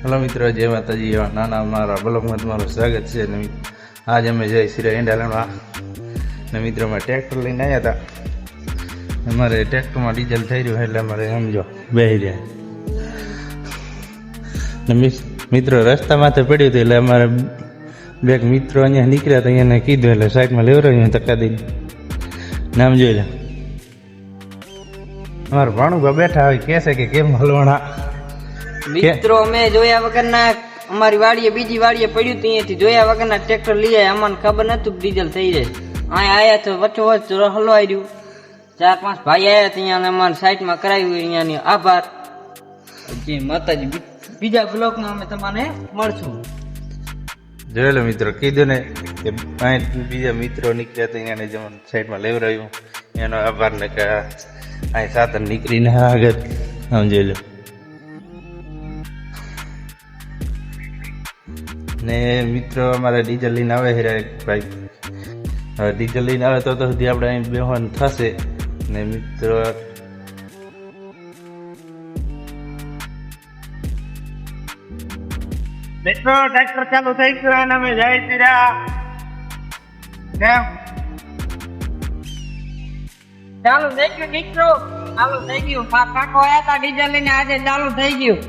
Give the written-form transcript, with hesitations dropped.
Hello મિત્રો, જય માતાજી. નાના મારા બ્લોગમાં તમારું સ્વાગત છે. અને આજ અમે જઈ શ્રી એંડાલમાં ને મિત્રો અમે ટ્રેક્ટર લઈને આવ્યા હતા. અમારે ટ્રેક્ટરમાં ડીઝલ થઈ રહ્યું એટલે અમારે સમજો બેસી રહ્યા ને મિત્રો રસ્તામાંથી પડ્યું હતું એટલે અમારે બે મિત્રો અહીંયા નીકળ્યા હતા. એને કીધું એટલે સાઈડમાં લેવડાવ્યું ધક્કા દઈને. નામ જોઈ લે. અમારું ભાણું બેઠા હોય કહે છે કે કેમ હલવાણા મિત્રો અમે જોયા વગરના અમારી વાડીએ બીજી વાડીએ પડ્યું ત્યાંથી જોયા વગરના ટ્રેક્ટર લઈ આવ્યા. અમને ખબર નતું ડીઝલ થઈ જાય. અહીંયા આયા તો વચ્ચોવચ્ચ હલવાઈ રહ્યું. 4-5 ભાઈ આવ્યા ત્યાં અને અમારી સાઈડમાં કરાવ્યું. અહીંયાની આભાર. જી માતાજી. બીજા બ્લોકમાં અમે તમને મળશું. જોયેલો મિત્રો કીધું ને કે બીજા મિત્રો નીકળ્યા હતા એને જેમ સાઈડમાં લેવડાવ્યું એનો આભાર ને કે અહીં સાધન નીકળીને આગળ સમજી લો. ને મિત્રો અમારે ડીઝલ લઈને આવે હેરા ભાઈ. હવે ડીઝલ લઈને આવે તો સુધી આપણે અહીં બેહવાનું થશે ને મિત્રો. મિત્રો ટ્રેક્ટર ચાલુ થઈ ગયું અને અમે જઈ રહ્યા. કેમ ચાલુ થઈ ગયું મિત્રો, ચાલુ થઈ ગયું. કાકો આવ્યા હતા ડીઝલ લઈને, આજે ચાલુ થઈ ગયું.